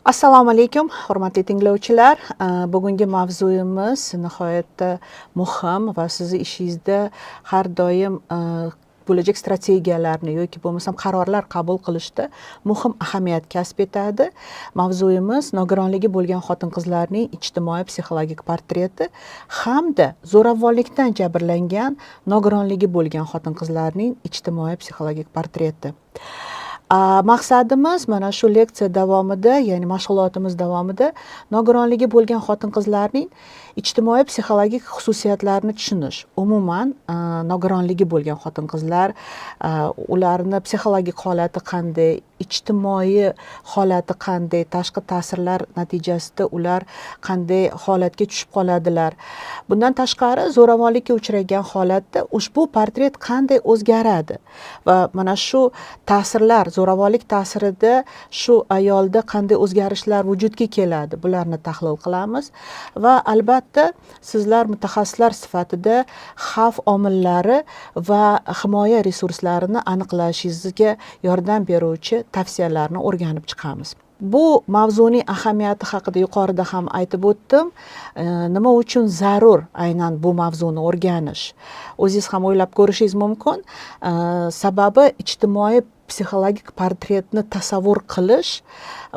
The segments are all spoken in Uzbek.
Assalomu alaykum, hurmatli tinglovchilar. Bugungi mavzuyimiz nihoyatda muhim va sizni ishingizda har doim bo'lajak strategiyalarni yoki bo'lmasam qarorlar qabul qilishda muhim ahamiyat kasb etadi. Mavzuyimiz nogironligi bo'lgan xotin-qizlarning ijtimoiy psixologik portreti hamda zo'ravonlikdan jabrlangan nogironligi bo'lgan xotin-qizlarning ijtimoiy psixologik portreti. Maqsadimiz mana shu leksiya davomida, ya'ni mashg'ulotimiz davomida nogironligi bo'lgan xotin-qizlarning ijtimoiy psixologik xususiyatlarini tushunish. Umuman nogironligi bo'lgan xotin-qizlar ularni psixologik holati qanday, ijtimoiy holati qanday, tashqi ta'sirlar natijasida ular qanday holatga tushib qoladilar. Bundan tashqari zo'ravonlikka uchragan holatda ushbu portret qanday o'zgaradi va mana shu ta'sirlar, zo'ravonlik ta'sirida shu ayolda qanday o'zgarishlar vujudga keladi, bularni tahlil qilamiz va albatta sizlar mutaxassislar sifatida xavf omillari va himoya resurslarini aniqlashingizga yordam beruvchi tavsiyalarni o'rganib chiqamiz. Bu mavzuning ahamiyati haqida yuqorida ham aytib o'tdim. Nima uchun zarur aynan bu mavzuni o'rganish? O'zingiz ham o'ylab ko'rishingiz mumkin. Sababi ijtimoiy psixologik portretni tasavvur qilish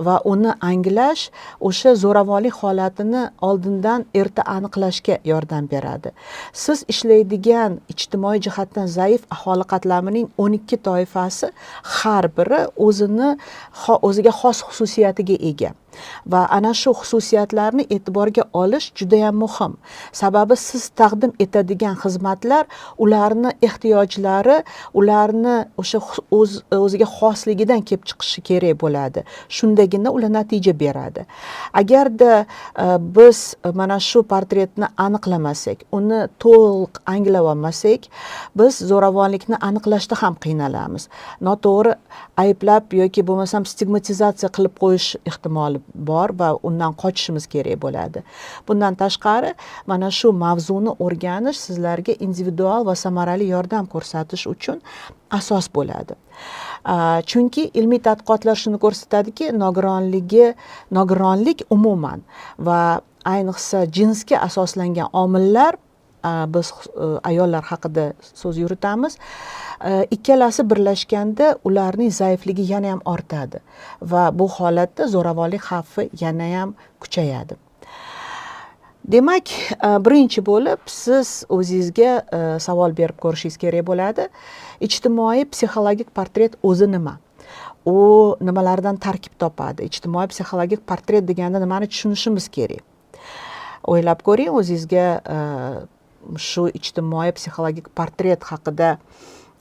va uni anglash o'sha zo'ravonlik holatini oldindan erta aniqlashga yordam beradi. Siz ishlaydigan ijtimoiy jihatdan zaif aholi qatlamining 12 toifasi har biri o'ziga xos xususiyatiga ega. Va ana shu xususiyatlarni e'tiborga olish juda ham muhim. Sababi siz taqdim etadigan xizmatlar ularni ehtiyojlari, ularni o'sha o'ziga xosligidan kelib chiqishi kerak bo'ladi. Shundagina ular natija beradi. Agarda biz mana shu portretni aniqlamasak, uni to'liq anglab olmasak, biz zo'ravonlikni aniqlashda ham qiynalamiz. Noto'g'ri ayblab yoki bo'lmasam stigmatizatsiya qilib qo'yish ehtimoli bor va undan qochishimiz kerak bo'ladi. Bundan tashqari mana shu mavzuni o'rganish sizlarga individual va samarali yordam ko'rsatish uchun asos bo'ladi. Chunki ilmiy tadqiqotlar shuni ko'rsatadiki, nogironlik umuman va ayniqsa jinsga asoslangan omillar, biz ayollar haqida so'z yuritamiz, ikkalasi birlashganda ularning zaifligi yana ham ortadi va bu holatda zo'ravonlik xavfi yana ham kuchayadi. Demak, birinchi bo'lib siz o'zingizga savol berib ko'rishingiz kerak bo'ladi. Ijtimoiy psixologik portret o'zi nima? U nimalardan tarkib topadi? Ijtimoiy psixologik portret deganda nimani tushunishimiz kerak? O'ylab ko'ring, o'zingizga shu ijtimoiy psixologik portret haqida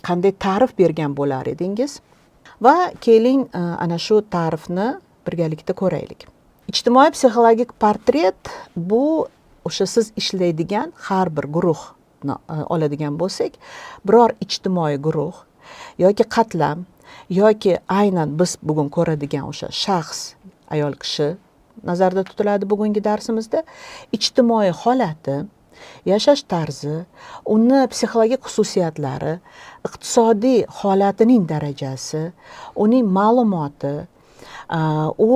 qanday ta'rif bergan bo'lar edingiz? Va keling ana shu ta'rifni birgalikda ko'raylik. Ijtimoiy psixologik portret bu o'sha siz ishlaydigan har bir guruhni oladigan bo'lsak, biror ijtimoiy guruh yoki qatlam yoki aynan biz bugun ko'radigan o'sha shaxs, ayol kishi nazarda tutiladi bugungi darsimizda. Ijtimoiy holati, yashash tarzi, uni psixologik xususiyatlari, iqtisodiy holatining darajasi, uning ma'lumoti, u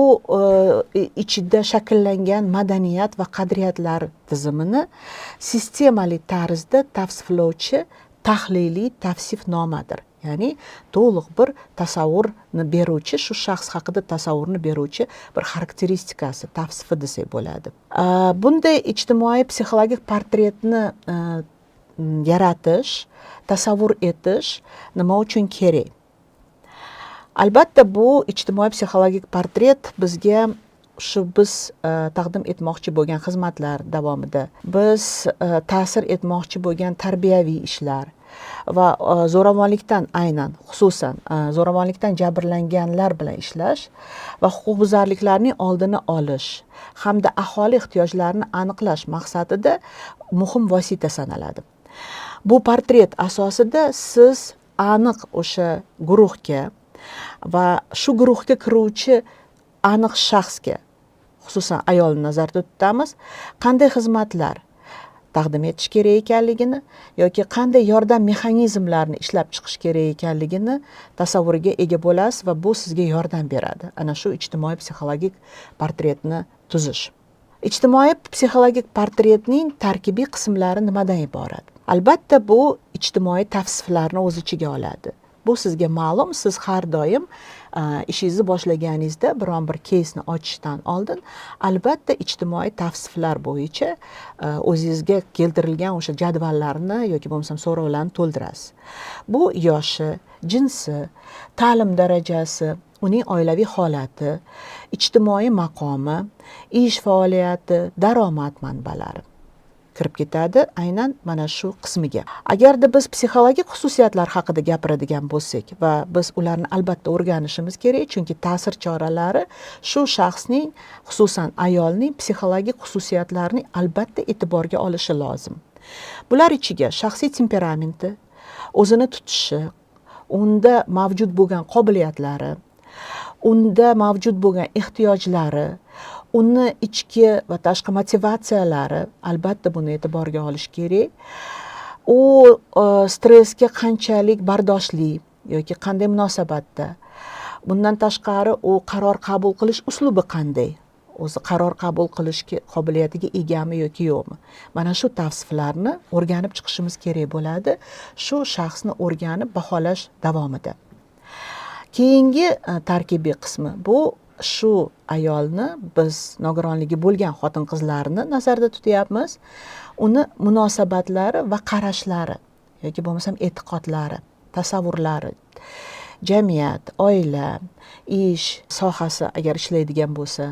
ichida shakllangan madaniyat va qadriyatlar tizimini sistemali tarzda tavsiflovchi tahliliy tavsifnomadir. Ya'ni to'liq bir tasavvurni beruvchi, shu shaxs haqida tasavvurni beruvchi bir xarakteristikasi, tavsifi desak bo'ladi. Bunday ijtimoiy psixologik portretni yaratish, tasavvur etish nima uchun kerak? Albatta bu ijtimoiy psixologik portret bizga biz taqdim etmoqchi bo'lgan xizmatlar davomida, biz ta'sir etmoqchi bo'lgan tarbiyaviy ishlar va zo'ravonlikdan aynan xususan zo'ravonlikdan jabrlanganlar bilan ishlash va huquqbuzarliklarning oldini olish hamda aholi ehtiyojlarini aniqlash maqsadida muhim vosita sanaladi. Bu portret asosida siz aniq o'sha guruhga va shu guruhga kiruvchi aniq shaxsga, xususan ayolni nazarda tutamiz, qanday xizmatlar taqdim etish kerak ekanligini yoki qanday yordam mexanizmlarini ishlab chiqish kerak ekanligini tasavvuriga ega bo'lasiz va bu sizga yordam beradi ana shu ijtimoiy psixologik portretni tuzish. Ijtimoiy psixologik portretning tarkibiy qismlari nimadan iborat? Albatta bu ijtimoiy tavsiflarni o'z ichiga oladi. Bu sizga ma'lum, siz har doim ishingizni boshlaganingizda biron bir keysni ochishdan oldin albatta ijtimoiy tavsiflar bo'yicha o'zingizga keltirilgan o'sha jadvallarni yoki bo'lmasam so'rovlarni to'ldirasiz. Bu yoshi, jinsi, ta'lim darajasi, uning oilaviy holati, ijtimoiy maqomi, ish faoliyati, daromad manbalari kirib ketadi aynan mana shu qismiga. Agarda biz psixologik xususiyatlar haqida gapiradigan bo'lsak va biz ularni albatta o'rganishimiz kerak, chunki ta'sir choralari shu shaxsning, xususan ayolning psixologik xususiyatlarini albatta e'tiborga olishi lozim. Bular ichiga shaxsiy temperamenti, o'zini tutishi, unda mavjud bo'lgan qobiliyatlari, unda mavjud bo'lgan ehtiyojlari, uni ichki va tashqi motivatsiyalari albatta buni e'tiborga olish kerak. U stressga qanchalik bardoshli yoki qanday munosabatda. Bundan tashqari u qaror qabul qilish uslubi qanday? O'zi qaror qabul qilishga qobiliyatiga egami yoki yo'qmi? Mana shu tavsiflarni o'rganib chiqishimiz kerak bo'ladi. Shu shaxsni o'rganib baholash davomida. Keyingi tarkibiy qismi bu shu ayolni biz nogironligi bo'lgan xotin-qizlarni nazarda tutyapmiz. Uni munosabatlari va qarashlari yoki bo'lmasam e'tiqodlari, tasavvurlari, jamiyat, oila, ish sohasi agar ishlaydigan bo'lsa,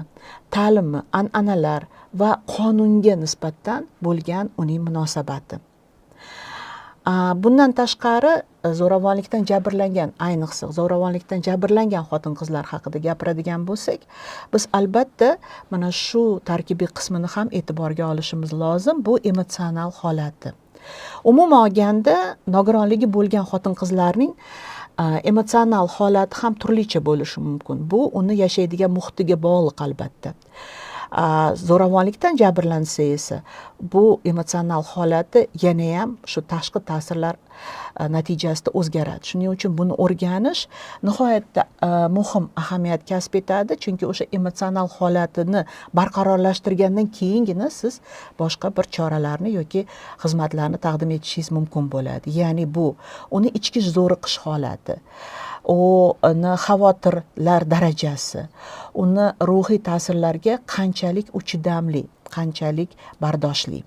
ta'limi, an'analar va qonunga nisbatan bo'lgan uning munosabati. Bundan tashqari zo'ravonlikdan jabrlangan, ayniqsa zo'ravonlikdan jabrlangan xotin-qizlar haqida gapiradigan bo'lsak, biz albatta mana shu tarkibiy qismini ham e'tiborga olishimiz lozim. Bu emotsional holati. Umuman olganda nogironligi bo'lgan xotin-qizlarning emotsional holati ham turlicha bo'lishi mumkin. Bu uni yashaydigan muhitiga bog'liq albatta. Zo'ravonlikdan jabrlansa esa bu emotsional holati yana ham shu tashqi ta'sirlar natijasida o'zgaradi. Shuning uchun buni o'rganish nihoyatda muhim ahamiyat kasb etadi, chunki o'sha emotsional holatini barqarorlashtirgandan keyingina siz boshqa bir choralarni yoki xizmatlarni taqdim etishingiz mumkin bo'ladi. Ya'ni bu uni ichki zo'riqish holati, uni xavotirlar darajasi, uni ruhiy ta'sirlarga qanchalik u chidamli, qanchalik bardoshli.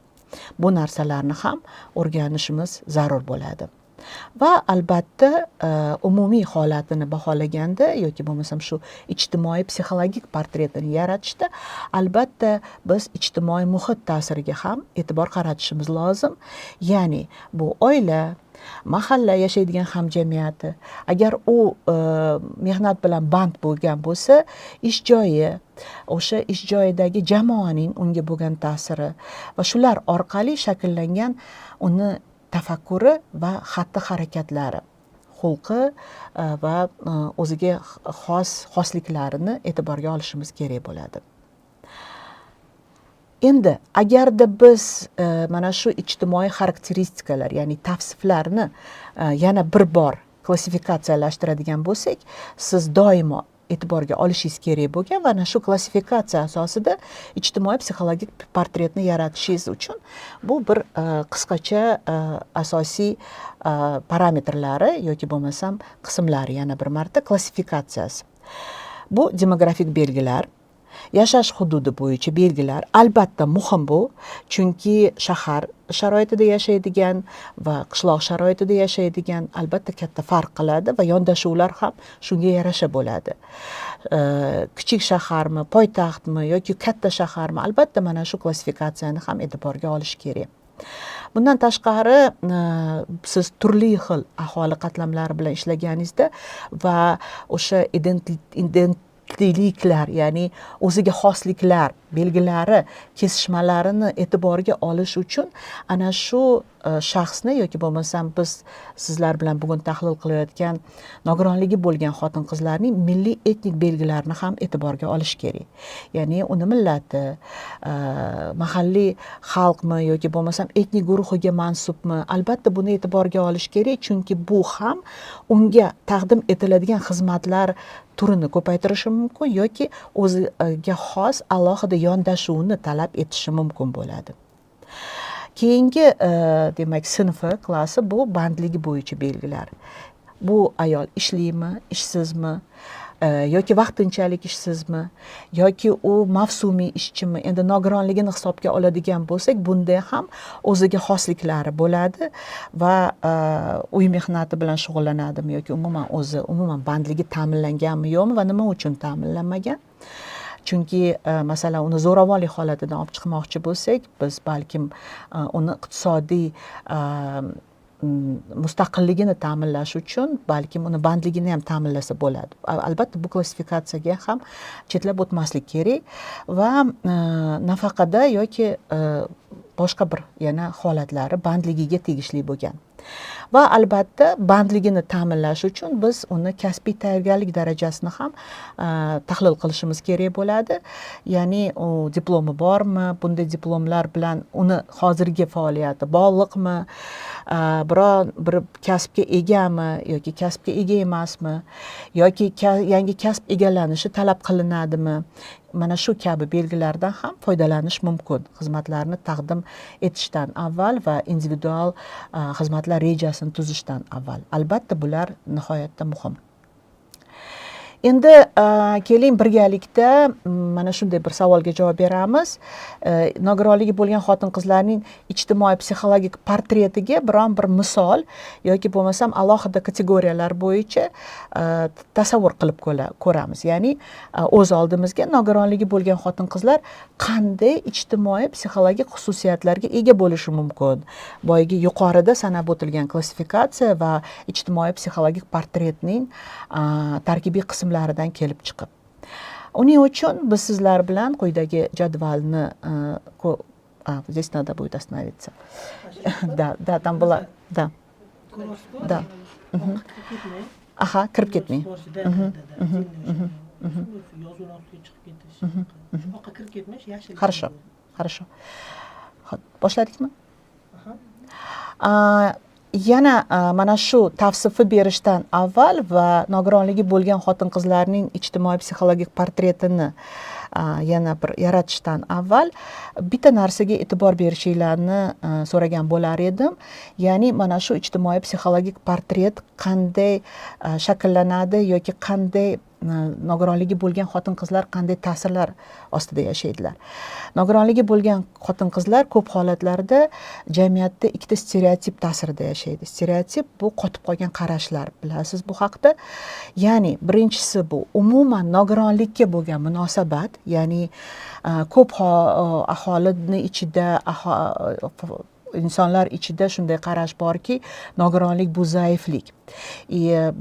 Bu narsalarni ham o'rganishimiz zarur bo'ladi. Va albatta umumiy holatini baholaganda yoki bo'lmasam shu ijtimoiy psixologik portretini yaratishda albatta biz ijtimoiy muhit ta'siriga ham e'tibor qaratishimiz lozim. Ya'ni bu oila, mahalla, yashaydigan hamjamiyati, agar u mehnat bilan band bo'lgan bo'lsa, ish joyi, o'sha ish joyidagi jamoaning unga bo'lgan ta'siri va shular orqali shakllangan uni tafakkuri va xatti harakatlari, xulqi va o'ziga xosliklarini e'tiborga olishimiz kerak bo'ladi. Endi agarda biz mana shu ijtimoiy xarakteristikalar, ya'ni tavsiflarni yana bir bor klassifikatsiyalashtiradigan bo'lsak, siz doimo e'tiborga olishingiz kerak bo'lgan va ana shu klassifikatsiya asosida ijtimoiy psixologik portretni yaratishingiz uchun bu bir qisqacha asosiy parametrlari yoki bo'lmasam qismlari, yana bir marta klassifikatsiyasi. Bu demografik belgilar, yashash hududi bo'yicha belgilar albatta muhim bu, chunki shahar sharoitida yashaydigan va qishloq sharoitida yashaydigan albatta katta farq qiladi va yondashuvlar ham shunga yarasha bo'ladi. Kichik shaharmi, poytaxtmi yoki katta shaharmi, albatta mana shu klassifikatsiyani ham e'tiborga olish kerak. Bundan tashqari siz turli xil aholi qatlamlari bilan ishlaganingizda va o'sha xarakterliklar, ya'ni o'ziga xosliklar, belgilari, kesishmalarini e'tiborga olish uchun ana shu shaxsni yoki bo'lmasam biz sizlar bilan bugun tahlil qilayotgan nogironligi bo'lgan xotin-qizlarning milliy etnik belgilarini ham e'tiborga olish kerak. Ya'ni uni millati, mahalliy xalqmi yoki bo'lmasam etnik guruhiga mansubmi, albatta buni e'tiborga olish kerak, chunki bu ham unga taqdim etiladigan xizmatlar turini ko'paytirishi mumkin yoki o'ziga xos alohida yondashuvni talab etishi mumkin bo'ladi. Keyingi demak sinfi, klassi bu bandligi bo'yicha belgilar. Bu ayol ishlimi, ishsizmi, yoki vaqtinchalik ishsizmi, yoki u mavsumiy ishchimi. Endi nogironligini hisobga oladigan bo'lsak, bunda ham o'ziga xosliklari bo'ladi va uy mehnati bilan shug'ullanadimi yoki umuman bandligi ta'minlanganmi yo'qmi va nima uchun ta'minlanmagan? Chunki masalan uni zo'ravonlik holatidan olib chiqmoqchi bo'lsak, biz balkim uni iqtisodiy mustaqilligini ta'minlash uchun balkim uni bandligini ham ta'minlasa bo'ladi. Albatta bu klassifikatsiyaga ham chetlab o'tmaslik kerak va nafaqada yoki boshqa bir yana holatlari bandligiga tegishli bo'lgan. Va albatta bandligini ta'minlash uchun biz uni kasbiy tayyorgarlik darajasini ham tahlil qilishimiz kerak bo'ladi. Ya'ni u diplomi bormi, bunday diplomlar bilan uni hozirgi faoliyati bog'liqmi, bir kasbga egami yoki kasbga ega emasmi, yoki yangi kasb egallanishi talab qilinadimi? Mana shu kabi belgilardan ham foydalanish mumkin xizmatlarni taqdim etishdan avval va individual xizmatlar rejasini tuzishdan avval. Albatta bular nihoyatda muhim. Endi keling birgalikda mana shunday bir savolga javob beramiz. Nogironligi bo'lgan xotin-qizlarning ijtimoiy psixologik portretiga biron bir misol yoki bo'lmasam alohida kategoriyalar bo'yicha tasavvur qilib ko'ramiz. Ya'ni o'z oldimizga nogironligi bo'lgan xotin-qizlar qanday ijtimoiy psixologik xususiyatlarga ega bo'lishi mumkin? Boyagi yuqorida sanab o'tilgan klassifikatsiya va ijtimoiy psixologik portretning tarkibiy qismlaridan kelib chiqib. Uning uchun biz sizlar bilan quyidagi jadvalni здесь надо будет остановиться. Да, там была, да. Да. Aha, kirib ketmang. Хорошо. Хорошо. Boshladikmi? Yana mana shu tavsifi berishdan avval va nogironligi bo'lgan xotin-qizlarning ijtimoiy psixologik portretini yana bir yaratishdan avval bitta narsaga e'tibor berishinglarni so'ragan bo'lar edim. Ya'ni mana shu ijtimoiy psixologik portret qanday shakllanadi yoki qanday nogironligi bo'lgan xotin-qizlar qanday ta'sirlar ostida yashaydilar. Nogironligi bo'lgan xotin-qizlar ko'p holatlarda jamiyatda ikkita stereotip ta'sirida yashaydi. Stereotip bu qotib qolgan qarashlar, bilasiz bu haqda. Ya'ni birinchisi bu umuman nogironlikka bo'lgan munosabat, ya'ni ko'p aholini ichida insonlar ichida shunday qarash borki, nogironlik bu zaiflik.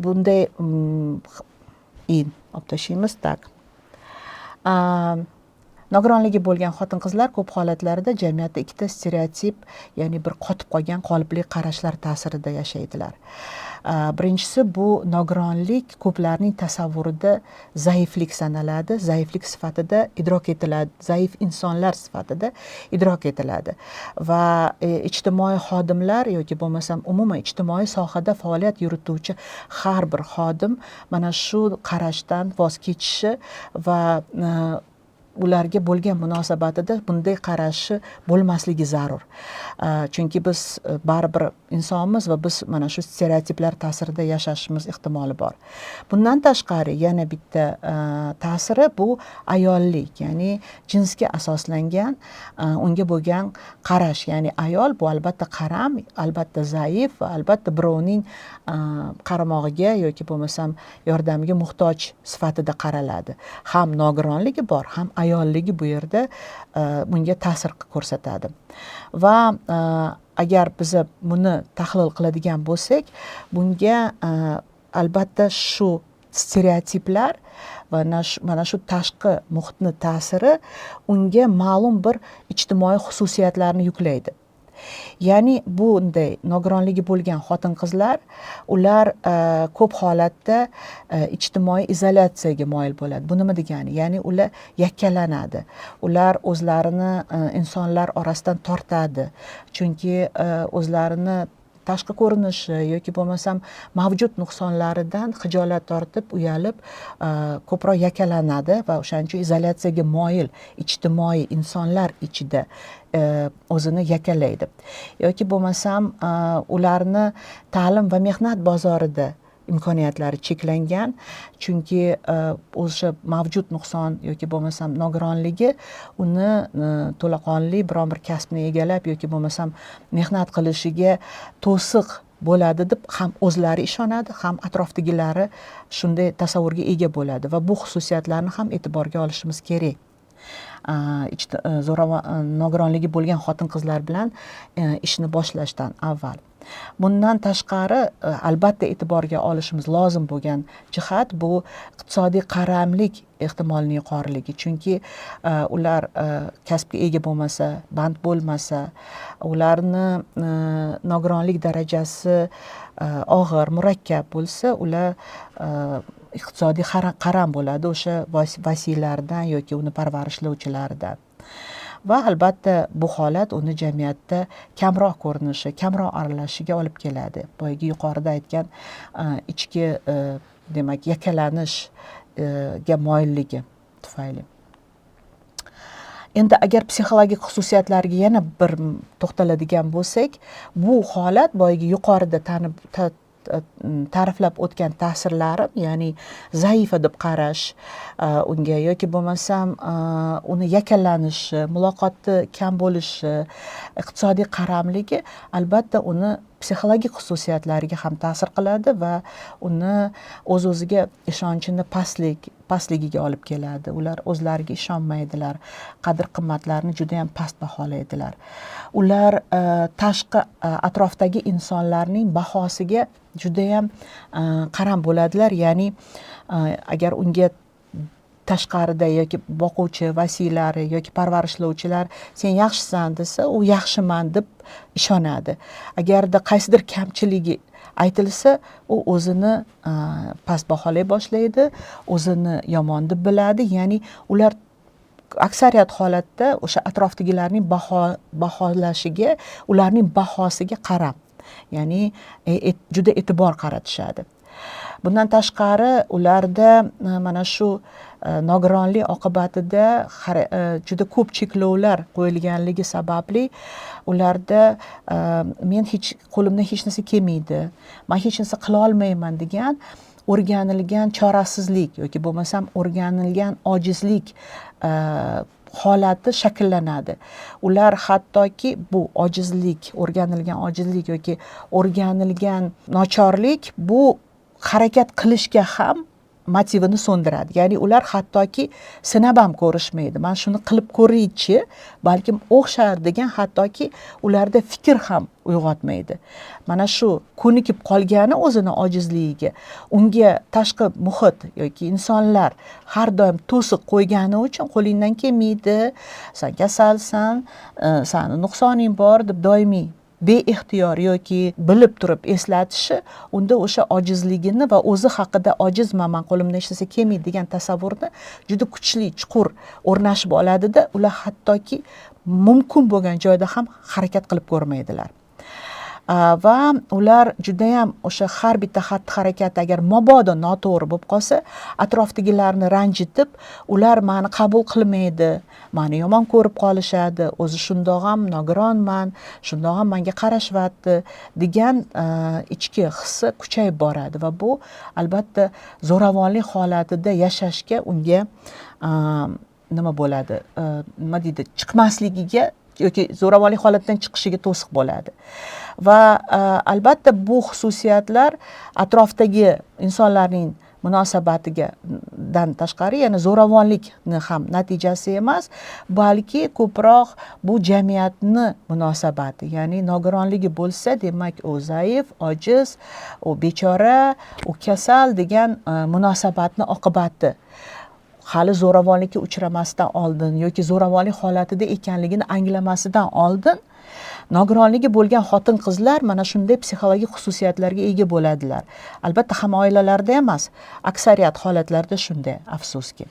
Bunday olib tashlaymiz tak. Nogironligi bo'lgan xotin-qizlar ko'p holatlarda jamiyatda ikkita stereotip, ya'ni bir qotib qolgan qolipli qarashlar ta'sirida yashaydilar. Birinchisi bu nogironlik ko'plarning tasavvurida zaiflik sanaladi, zaiflik sifatida idrok etiladi, zaif insonlar sifatida idrok etiladi. Va ijtimoiy xodimlar yoki bo'lmasam umuman ijtimoiy sohada faoliyat yurituvchi har bir xodim mana shu qarashdan voz kechishi va ularga bo'lgan munosabatida bunday qarashi bo'lmasligi zarur. Chunki biz baribir insonmiz va biz mana shu stereotiplar ta'sirida yashashimiz ehtimoli bor. Bundan tashqari yana bitta ta'siri bu ayollik, ya'ni jinsga asoslangan unga bo'lgan qarash, ya'ni ayol bu albatta qaram, albatta zaif va albatta birovning qaramog'iga yoki bo'lmasam yordamiga muhtoj sifatida qaraladi. Ham nogironligi bor, ham ayolligi bu yerda bunga ta'sir ko'rsatadi. Va agar biz buni tahlil qiladigan bo'lsak, bunga albatta shu stereotiplar va mana shu tashqi muhitni ta'siri unga ma'lum bir ijtimoiy xususiyatlarni yuklaydi. Ya'ni bunday nogironligi bo'lgan xotin-qizlar ular ko'p holatda ijtimoiy izolyatsiyaga moyil bo'ladi. Bu nima degani? Ya'ni ular yakkalanadi. Ular o'zlarini insonlar orasidan tortadi. Chunki o'zlarini tashqi ko'rinishi yoki bo'lmasam mavjud nuqsonlaridan xijolat tortib, uyalib ko'proq yakkalanadi va o'shaning uchun izolyatsiyaga moyil ijtimoiy insonlar ichida o'zini yakkalaydi. Yoki bo'lmasam ularni ta'lim va mehnat bozorida imkoniyatlari cheklangan, chunki o'sha mavjud nuqson yoki bo'lmasam nogironligi uni to'laqonli biron bir kasbni egallab yoki bo'lmasam mehnat qilishiga to'siq bo'ladi deb ham o'zlari ishonadi, ham atrofdagilari shunday tasavvurga ega bo'ladi va bu xususiyatlarni ham e'tiborga olishimiz kerak. Nogironligi bo'lgan xotin-qizlar bilan ishni boshlashdan avval. Bundan tashqari albatta e'tiborga olishimiz lozim bo'lgan jihat bu iqtisodiy qaramlik ehtimolining yuqoriligi. Chunki ular kasbga ega bo'lmasa, band bo'lmasa, ularni nogironlik darajasi og'ir, murakkab bo'lsa, ular iqtisodiy qaram bo'ladi o'sha vasiylardan yoki uni parvarishlovchilaridan. Va albatta bu holat uni jamiyatda kamroq ko'rinishi, kamroq aralashishiga olib keladi. Boyagi yuqorida aytgan ichki demak yakkalanishga moyilligi tufayli. Endi agar psixologik xususiyatlarga yana bir to'xtaladigan bo'lsak, bu holat boyagi yuqorida ta'riflab o'tgan ta'sirlari, ya'ni zaifa deb qarash unga yoki bo'lmasam uni yakkalanishi, muloqoti kam bo'lishi, iqtisodiy qaramligi albatta uni psixologik xususiyatlariga ham ta'sir qiladi va uni o'z-o'ziga ishonchini pastligiga olib keladi. Ular o'zlariga ishonmaydilar, qadr-qimmatlarni juda ham past baholaydilar. Ular tashqi atrofdagi insonlarning bahosiga juda ham qaram bo'ladilar. Ya'ni agar unga tashqarida yoki boquvchi vasiylari yoki parvarishlovchilar sen yaxshisan desa, u yaxshiman deb ishonadi. Agarda qaysidir kamchiligi aytilsa, u o'zini past baholay boshlaydi, o'zini yomon deb biladi. Ya'ni ular aksariyat holatda o'sha atrofdagilarning baholashiga, ularning bahosiga qarab, ya'ni juda e'tibor qaratishadi. Bundan tashqari ularda mana shu nogironlik oqibatida juda ko'p cheklovlar qo'yilganligi sababli ularda men qo'limdan hech narsa kelmaydi, men hech narsa qila olmayman degan o'rganilgan chorasizlik yoki bo'lmasam o'rganilgan ojizlik holati shakllanadi. Ular hattoki bu ojizlik, o'rganilgan ojizlik yoki o'rganilgan nochorlik bu harakat qilishga ham motivini so'ndiradi. Ya'ni ular hattoki sinab ham ko'rishmaydi. Men shuni qilib ko'raychi, balkim o'xshar degan hattoki ularda fikr ham uyg'otmaydi. Mana shu ko'nikib qolgani o'zini ojizligiga, unga tashqi muhit yoki insonlar har doim to'siq qo'ygani uchun qo'lingdan kelmaydi, sen kasalsan, seni nuqsoning bor deb doimiy beixtiyor yoki bilib turib eslatishi unda o'sha ojizligini va o'zi haqida ojizman, men qo'limdan hech narsa kelmaydi degan tasavvurni juda kuchli, chuqur o'rnashib oladida, ular hattoki mumkin bo'lgan joyda ham harakat qilib ko'rmaydilar. Va ular juda ham o'sha har bitta xatti-harakat agar mabodo noto'g'ri bo'lib qolsa, atrofdagilarni ranjitib, ular meni qabul qilmaydi, meni yomon ko'rib qolishadi, o'zi shundoq ham nogironman, shundoq ham menga qarashyapti degan ichki hissi kuchayib boradi va bu albatta zo'ravonlik holatida yashashga unga nima bo'ladi? Nima deydi? Chiqmasligiga yoki zo'ravonlik holatidan chiqishiga to'siq bo'ladi. Va albatta bu xususiyatlar atrofdagi insonlarning munosabatiga dan tashqari yana zo'ravonlikni ham natijasi emas, balki ko'proq bu jamiyatni munosabati, ya'ni nogironligi bo'lsa, demak u zaif, ojiz, u bechora, u kasal degan munosabatni oqibati. Hali zo'ravonlikka uchramasdan oldin yoki zo'ravonlik holatida ekanligini anglamasidan oldin nogironligi bo'lgan xotin-qizlar mana shunday psixologik xususiyatlarga ega bo'ladilar. Albatta hamma oilalarda emas, aksariyat holatlarda shunday, afsuski.